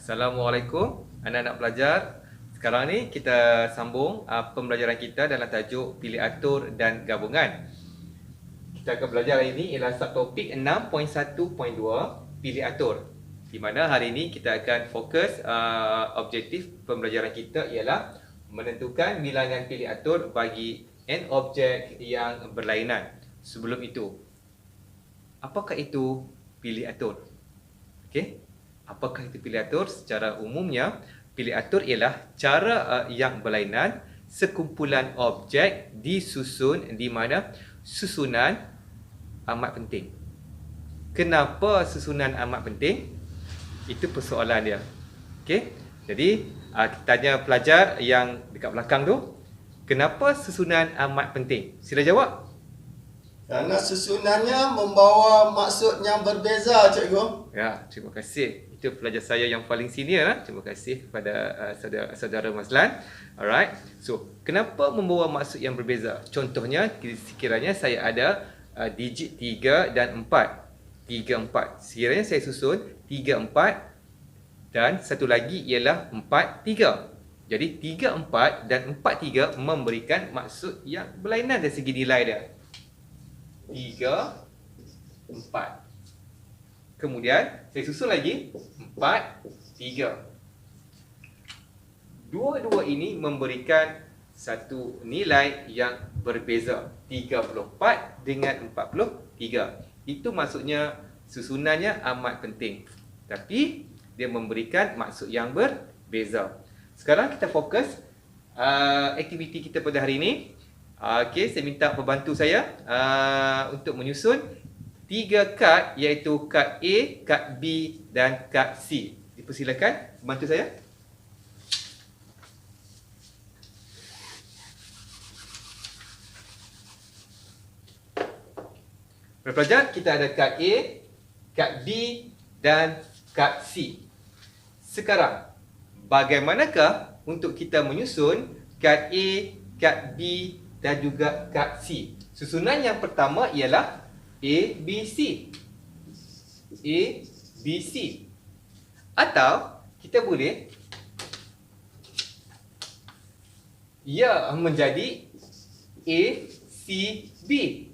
Assalamualaikum anak-anak pelajar. Sekarang ni kita sambung pembelajaran kita dalam tajuk pilih atur dan gabungan. Kita akan belajar hari ini ialah subtopik 6.1.2 pilih atur. Di mana hari ini kita akan fokus objektif pembelajaran kita ialah menentukan bilangan pilih atur bagi n objek yang berlainan. Sebelum itu, apakah itu pilih atur? Okey. Apakah itu pilih atur? Secara umumnya, pilih atur ialah cara yang berlainan sekumpulan objek disusun di mana susunan amat penting. Kenapa susunan amat penting? Itu persoalan dia. Okey. Jadi, kita tanya pelajar yang dekat belakang tu, kenapa susunan amat penting? Sila jawab. Kerana susunannya membawa maksud yang berbeza, cikgu. Ya, terima kasih. Itu pelajar saya yang paling senior lah. Terima kasih kepada saudara Mazlan. Alright. So, kenapa membawa maksud yang berbeza? Contohnya, sekiranya saya ada digit 3 dan 4. 3, 4. Sekiranya saya susun 3, 4 dan satu lagi ialah 4, 3. Jadi 3, 4 dan 4, 3 memberikan maksud yang berlainan dari segi nilai dia. 3, 4. Kemudian saya susun lagi 4, 3. Dua-dua ini memberikan satu nilai yang berbeza. 34 dengan 43. Itu maksudnya susunannya amat penting. Tapi dia memberikan maksud yang berbeza. Sekarang kita fokus aktiviti kita pada hari ini. Okey, saya minta pembantu saya untuk menyusun 3 kad, iaitu kad A, kad B dan kad C. Dipersilakan bantu saya. Para pelajar, kita ada kad A, kad B dan kad C. Sekarang, bagaimanakah untuk kita menyusun kad A, kad B dan juga kad C? Susunan yang pertama ialah A, B, C. A, B, C. Atau kita boleh ia menjadi A, C, B.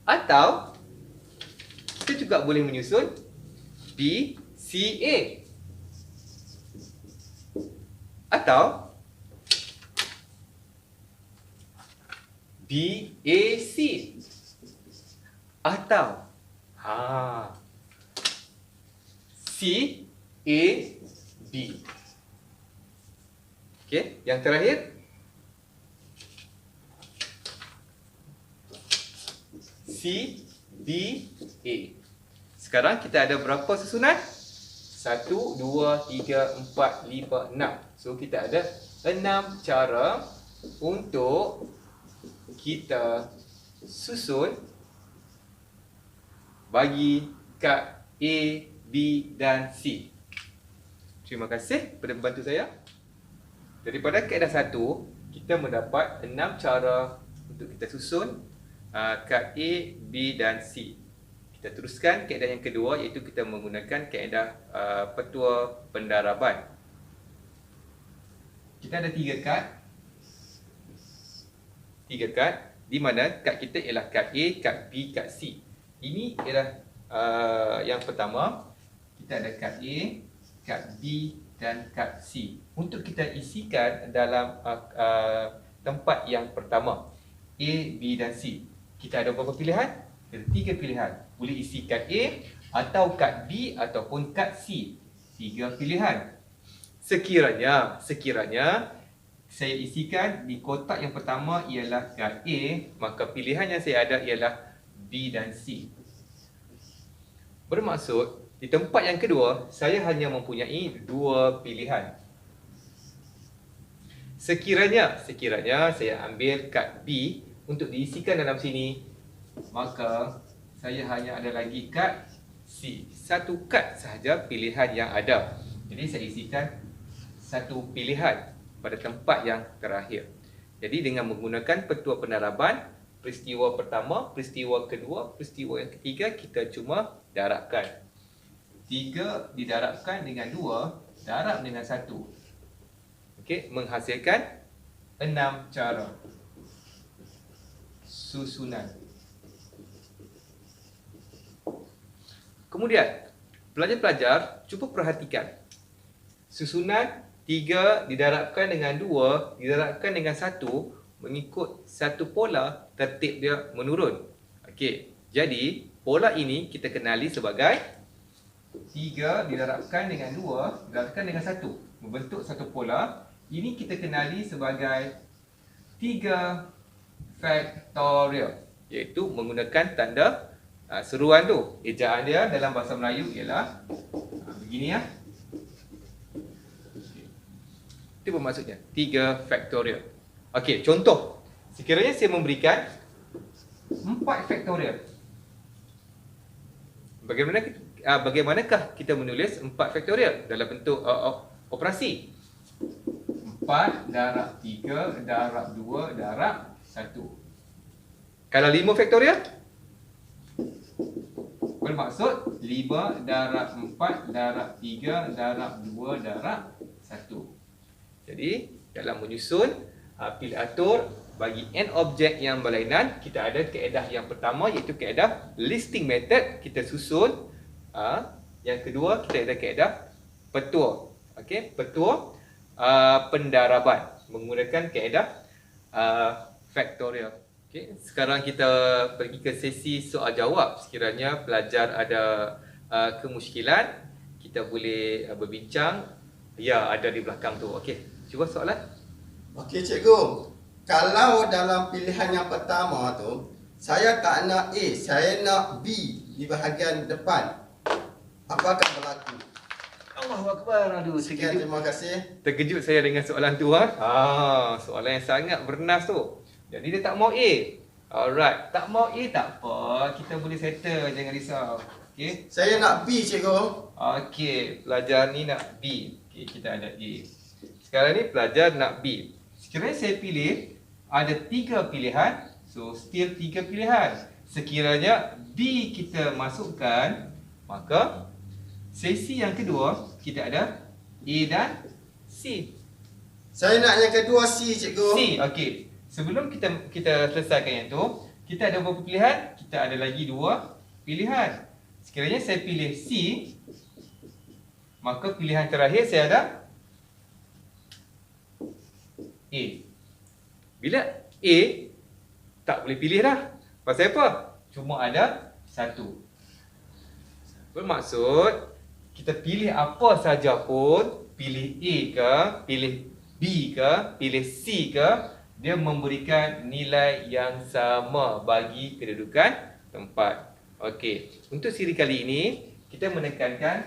Atau kita juga boleh menyusun B, C, A. Atau B, A, C. Atau C, A, B. Okey, yang terakhir C, B, A. Sekarang kita ada berapa susunan? 1, 2, 3, 4, 5, 6. So kita ada 6 cara untuk kita susun bagi kad A, B dan C. Terima kasih kepada pembantu saya. Daripada kaedah 1, kita mendapat 6 cara untuk kita susun kad A, B dan C. Kita teruskan kaedah yang kedua, iaitu kita menggunakan kaedah petua pendaraban. Kita ada 3 kad. 3 kad di mana kad kita ialah kad A, kad B, kad C. Ini ialah yang pertama. Kita ada kad A, kad B dan kad C. Untuk kita isikan dalam tempat yang pertama, A, B dan C, kita ada berapa pilihan? Ada 3 pilihan. Boleh isi kad A atau kad B ataupun kad C. 3 pilihan. Sekiranya saya isikan di kotak yang pertama ialah kad A, maka pilihan yang saya ada ialah B dan C. Bermaksud, di tempat yang kedua, saya hanya mempunyai 2 pilihan. Sekiranya saya ambil kad B untuk diisikan dalam sini, maka saya hanya ada lagi kad C. 1 kad sahaja pilihan yang ada. Jadi saya isikan 1 pilihan pada tempat yang terakhir. Jadi dengan menggunakan petua pendaraban, peristiwa pertama, peristiwa kedua, peristiwa yang ketiga kita cuma darabkan. 3 didarabkan dengan 2 darab dengan 1. Okey, menghasilkan 6 cara susunan. Kemudian, pelajar-pelajar cuba perhatikan. Susunan 3 didarabkan dengan 2 didarabkan dengan 1 mengikut satu pola tertib dia menurun. Okey, jadi pola ini kita kenali sebagai 3 didarabkan dengan 2 didarabkan dengan 1 membentuk satu pola. Ini kita kenali sebagai 3 faktorial, iaitu menggunakan tanda seruan tu. Ejaan dia dalam bahasa Melayu ialah begini ya. Itu bermaksudnya 3 faktorial. Okey, contoh. Sekiranya saya memberikan 4 faktorial. Bagaimanakah kita menulis 4 faktorial dalam bentuk operasi? 4 darab 3 darab 2 darab 1. Kalau 5 faktorial? Bermaksud 5 darab 4 darab 3 darab 2 darab 1. Jadi, dalam menyusun pilih atur bagi n objek yang berlainan, kita ada kaedah yang pertama iaitu kaedah listing method, kita susun. Yang kedua, kita ada kaedah petua. Okey, petua pendaraban menggunakan kaedah faktorial. Okey, sekarang kita pergi ke sesi soal jawab. Sekiranya pelajar ada kemusykilan, kita boleh berbincang. Ya, ada di belakang tu. Okey, cuba soalan. Okey cikgu, kalau dalam pilihan yang pertama tu, saya tak nak A, saya nak B di bahagian depan, apakah berlaku? Allahu Akbar. Aduh, Sekian, terima kasih. terkejut saya dengan soalan tu. Soalan yang sangat bernas tu. Jadi dia tak mau A. Alright, tak mau A tak apa, kita boleh settle, jangan risau. Okey. Saya nak B cikgu. Okey, pelajar ni nak B. Okey, kita ada A. Sekarang ni pelajar nak B. Sekiranya saya pilih, ada 3 pilihan. So, still 3 pilihan. Sekiranya B kita masukkan, maka sesi yang kedua, kita ada A dan C. Saya nak yang kedua C cikgu. C, okey. Sebelum kita selesaikan yang tu, kita ada beberapa pilihan. Kita ada lagi 2 pilihan. Sekiranya saya pilih C, maka pilihan terakhir saya ada A. Bila A, tak boleh pilih dah. Pasal apa? Cuma ada 1. Bermaksud, kita pilih apa saja pun, pilih A ke, pilih B ke, pilih C ke, dia memberikan nilai yang sama bagi kedudukan tempat. Okey, untuk siri kali ini, kita menekankan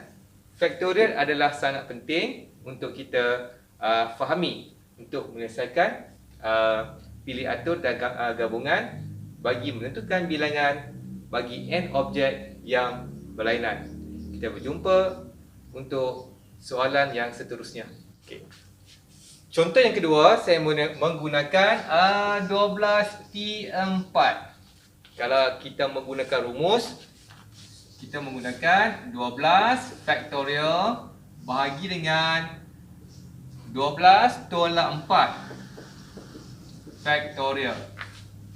faktorial adalah sangat penting untuk kita fahami untuk menyelesaikan pilih atur dan gabungan bagi menentukan bilangan bagi n objek yang berlainan. Kita berjumpa untuk soalan yang seterusnya. Okey. Contoh yang kedua, saya menggunakan 12T4. Kalau kita menggunakan rumus, kita menggunakan 12 faktorial bahagi dengan 12 tolak 4 faktorial.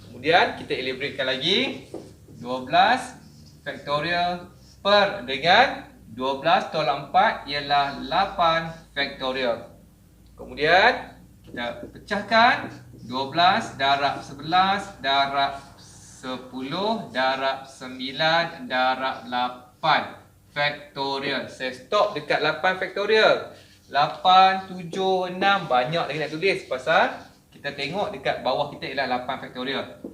Kemudian kita elaboratekan lagi 12 faktorial per dengan 12 tolak 4 ialah 8 faktorial. Kemudian kita pecahkan 12 darab 11 darab 10 darab 9 darab 8 faktorial. Saya stop dekat 8 faktorial. 8, 7, 6 banyak lagi nak tulis pasal kita tengok dekat bawah kita ialah 8 faktorial.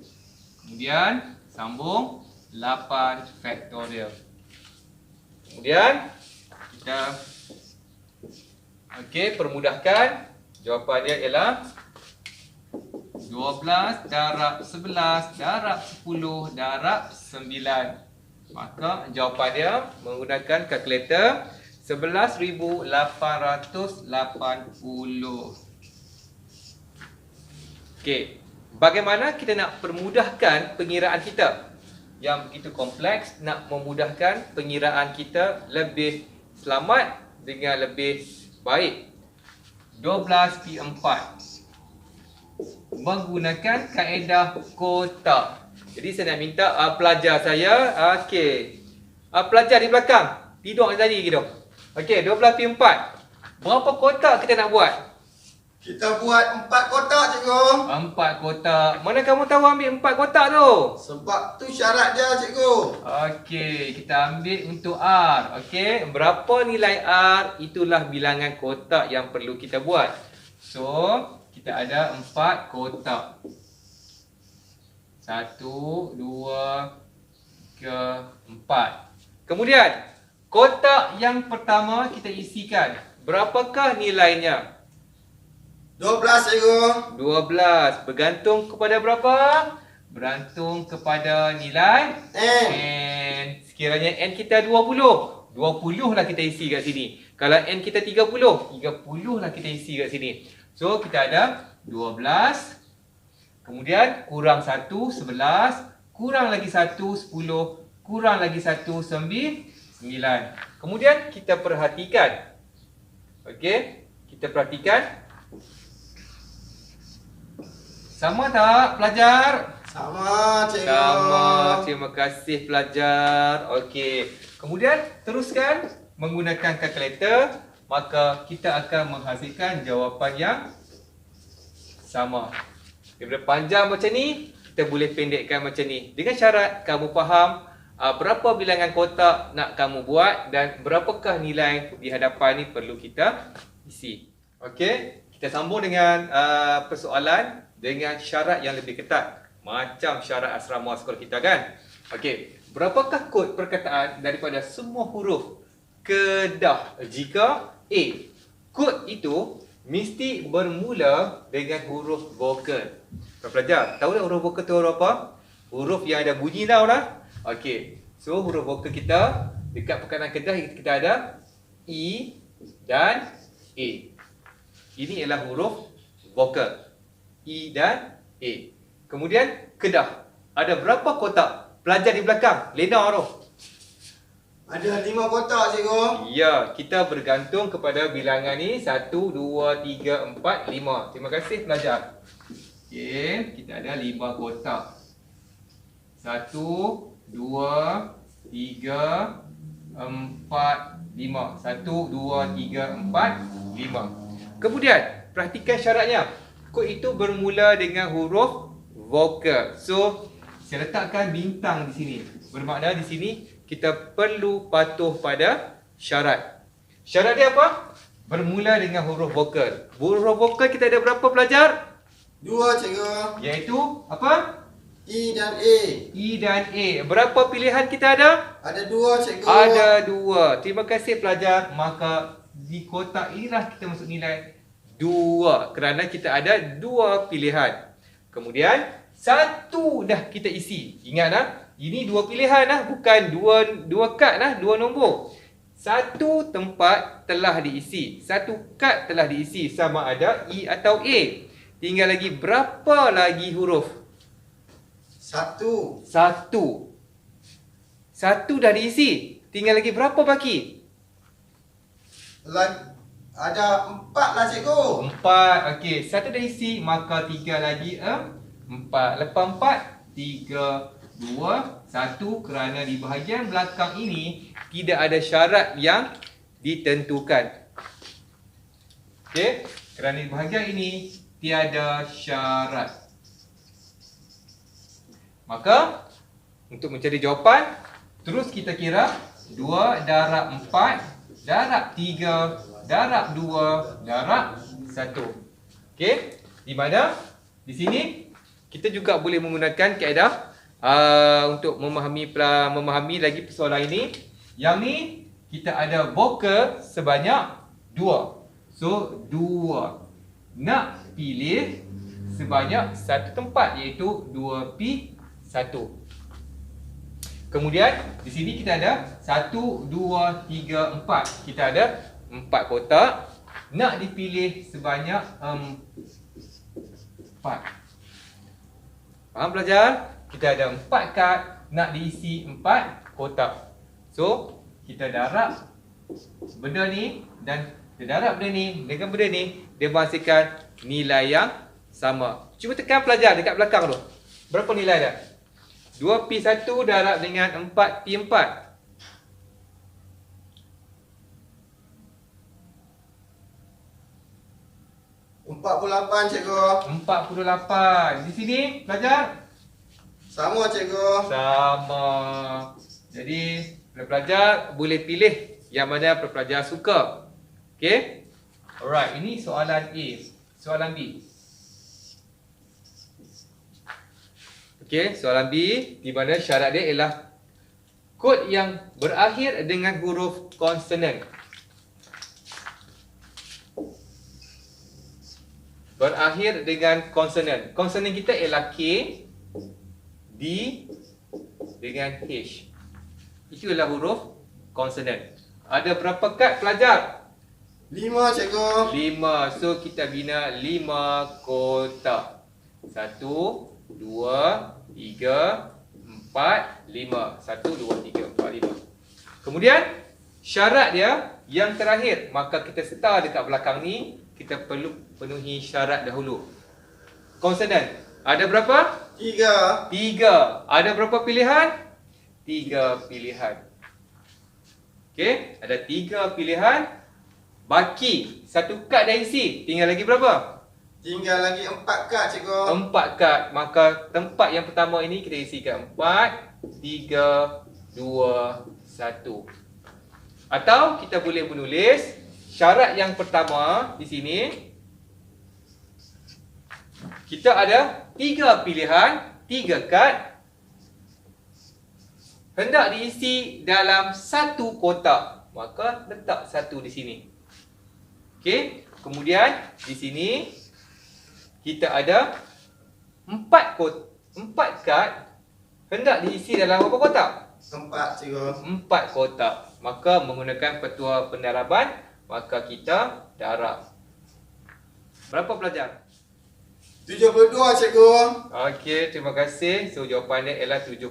Kemudian sambung 8 faktorial. Kemudian kita permudahkan. Jawapan dia ialah 12 darab 11 darab 10 darab 9. Maka jawapan dia menggunakan kalkulator 11,880. Okey, bagaimana kita nak permudahkan pengiraan kita? yang begitu kompleks nak memudahkan pengiraan kita lebih selamat dengan lebih baik. 12P4 menggunakan kaedah kotak. Jadi saya nak minta pelajar saya, pelajar di belakang tidur tadi gitu. Okey, 12P4. Berapa kotak kita nak buat? Kita buat 4 kotak cikgu. 4 kotak. Mana kamu tahu ambil 4 kotak tu? Sebab tu syarat dia cikgu. Okey, kita ambil untuk R. Okey, berapa nilai R? Itulah bilangan kotak yang perlu kita buat. So, kita ada 4 kotak. 1, 2, 3, 4. Kemudian, kotak yang pertama kita isikan. Berapakah nilainya? 12 cikgu. 12. Bergantung kepada berapa? Bergantung kepada nilai N. Sekiranya N kita 20, 20 lah kita isi kat sini. Kalau N kita 30, 30 lah kita isi kat sini. So, kita ada 12. Kemudian, kurang 1, 11. Kurang lagi 1, 10. Kurang lagi 1, 9. Kemudian, kita perhatikan. Okey, kita perhatikan. Sama tak pelajar? Sama cikgu. Sama. Terima kasih pelajar. Okey. Kemudian teruskan menggunakan kalkulator, maka kita akan menghasilkan jawapan yang sama. Daripada panjang macam ni, kita boleh pendekkan macam ni. Dengan syarat kamu faham berapa bilangan kotak nak kamu buat dan berapakah nilai di hadapan ni perlu kita isi. Okey. Kita sambung dengan persoalan dengan syarat yang lebih ketat. Macam syarat asrama sekolah kita kan. Okey, berapakah kod perkataan daripada semua huruf Kedah jika A? Kod itu mesti bermula dengan huruf vokal. Pelajar, tahu tak huruf vokal tu huruf apa? Huruf yang ada bunyi tau lah. Okey, so huruf vokal kita dekat perkataan Kedah kita ada I dan A. Ini ialah huruf vokal. I dan A. Kemudian Kedah. Ada berapa kotak? Pelajar di belakang. Lena tu. Ada 5 kotak cikgu. Ya, kita bergantung kepada bilangan ni. 1, 2, 3, 4, 5. Terima kasih pelajar. Okey, kita ada 5 kotak. 1, 2, 3, 4, 5. 1, 2, 3, 4, 5. Kemudian, perhatikan syaratnya. Kod itu bermula dengan huruf vokal. So, saya letakkan bintang di sini. Bermakna di sini kita perlu patuh pada syarat. Syarat dia apa? Bermula dengan huruf vokal. Huruf vokal kita ada berapa pelajar? 2 cikgu. Iaitu apa? I dan A. I dan A. Berapa pilihan kita ada? Ada 2 cikgu. Ada 2. Terima kasih pelajar. Maka di kotak inilah kita masuk nilai 2 kerana kita ada 2 pilihan. Kemudian 1 dah kita isi. Ingat lah, ini 2 pilihan lah, bukan 2 kad lah, 2 nombor. 1 tempat telah diisi, 1 kad telah diisi sama ada I atau A. Tinggal lagi berapa lagi huruf? 1. 1 dah diisi. Tinggal lagi berapa baki? Ada 4 lah cikgu. 4. Okey, 1 dah isi, maka 3 lagi 4. Lepas 4, 3, 2, 1 kerana di bahagian belakang ini tidak ada syarat yang ditentukan. Okey, kerana di bahagian ini tiada syarat. Maka untuk mencari jawapan, terus kita kira 2 darab 4 darab 3 darab 2 darab 1. Okey, di mana di sini kita juga boleh menggunakan kaedah untuk memahami lagi persoalan ini. Yang ni kita ada vokal sebanyak 2. So 2. Nak pilih sebanyak 1 tempat iaitu 2P1. Kemudian di sini kita ada 1, 2, 3, 4. Kita ada 4 kotak. Nak dipilih sebanyak 4. Faham pelajar? Kita ada 4 kad, nak diisi 4 kotak. So, kita darab benda ni dan kita darab benda ni dengan benda ni, dia menghasilkan nilai yang sama. Cuba tekan pelajar dekat belakang tu. Berapa nilai dah? 2P1 darab dengan 4P4. 48 cikgu. 48. Di sini pelajar? Sama cikgu. Sama. Jadi pelajar boleh pilih yang mana pelajar suka. Okey? Alright, ini soalan A. Soalan B. Okey, soalan B di mana syarat dia ialah kod yang berakhir dengan huruf konsonan. Berakhir dengan konsonan. Konsonan kita ialah K, D dengan H. Itu ialah huruf konsonan. Ada berapa kad pelajar? 5 cikgu. 5. So kita bina 5 kotak. 1, 2, 3, 4, 5. 1, 2, 3, 4, 5. Kemudian syarat dia yang terakhir, maka kita serta dekat belakang ni, kita perlu penuhi syarat dahulu. Konsonan. Ada berapa? 3. 3. Ada berapa pilihan? 3 pilihan. Okey, ada 3 pilihan. Baki 1 kad dah isi. Tinggal lagi berapa? Tinggal lagi 4 kad cikgu. 4 kad. Maka tempat yang pertama ini kita isikan 4, 3, 2, 1. Atau kita boleh menulis syarat yang pertama di sini. Kita ada 3 pilihan, 3 kad. Hendak diisi dalam 1 kotak. Maka letak 1 di sini. Okey. Kemudian di sini kita ada 4 kad. Hendak diisi dalam berapa kotak? 4 cikgu. 4 kotak. Maka menggunakan petua pendaraban, maka kita darab. Berapa pelajar? 72 cikgu. Okey, terima kasih. So jawapannya ialah 72.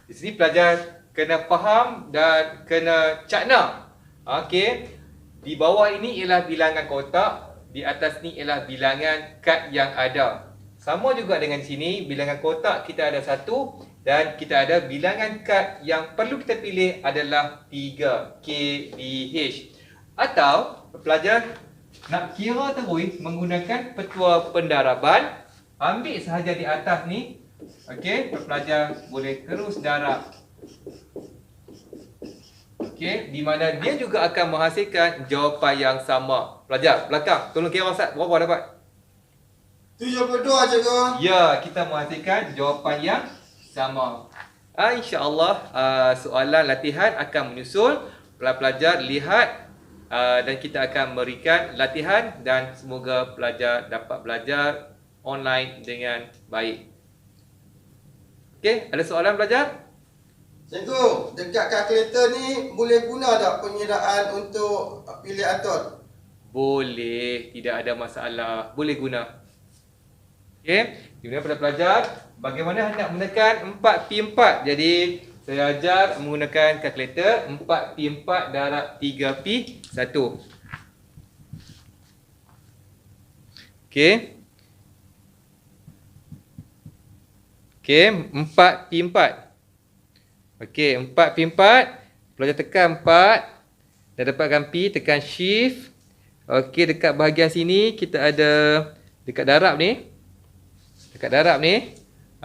Di sini pelajar kena faham dan kena cakna. Okey. Di bawah ini ialah bilangan kotak, di atas ni ialah bilangan kad yang ada. Sama juga dengan sini, bilangan kotak kita ada 1 dan kita ada bilangan kad yang perlu kita pilih adalah 3, K, D, H. Atau pelajar nak kira terus menggunakan petua pendaraban, ambil sahaja di atas ni. Okey, pelajar boleh terus darab. Okey, di mana dia juga akan menghasilkan jawapan yang sama. Pelajar belakang, tolong kira Ustaz, berapa dapat? 72 cikgu. Ya, kita menghasilkan jawapan yang sama. InsyaAllah soalan latihan akan menyusul. Pelajar lihat dan kita akan memberikan latihan dan semoga pelajar dapat belajar online dengan baik. Okey, ada soalan pelajar? Cikgu, dekat kalkulator ni boleh guna tak pengiraan untuk pilih atur? Boleh, tidak ada masalah. Boleh guna. Okey, kemudian pada pelajar, bagaimana hendak menekan 4P4? Jadi, saya ajar menggunakan kalkulator 4P4 darab 3P1. Okey. Okey, 4P4. Okey, 4P4. Pelajar tekan 4. Dah dapatkan P, tekan shift. Okey, dekat bahagian sini kita ada dekat darab ni. Dekat darab ni.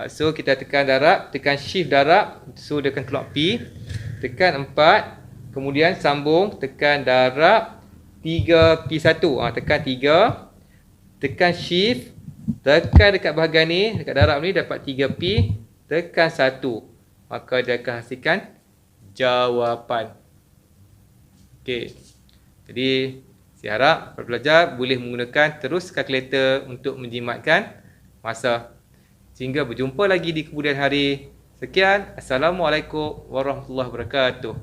So kita tekan darab, tekan shift darab. So dia akan keluar P. Tekan 4. Kemudian sambung, tekan darab 3P1. Tekan 3. Tekan shift. Tekan dekat bahagian ni, dekat darab ni dapat 3P. Tekan 1. Maka dia akan hasilkan jawapan. Okey. Jadi saya harap pelajar boleh menggunakan terus kalkulator untuk menjimatkan masa. Sehingga berjumpa lagi di kemudian hari. Sekian. Assalamualaikum warahmatullahi wabarakatuh.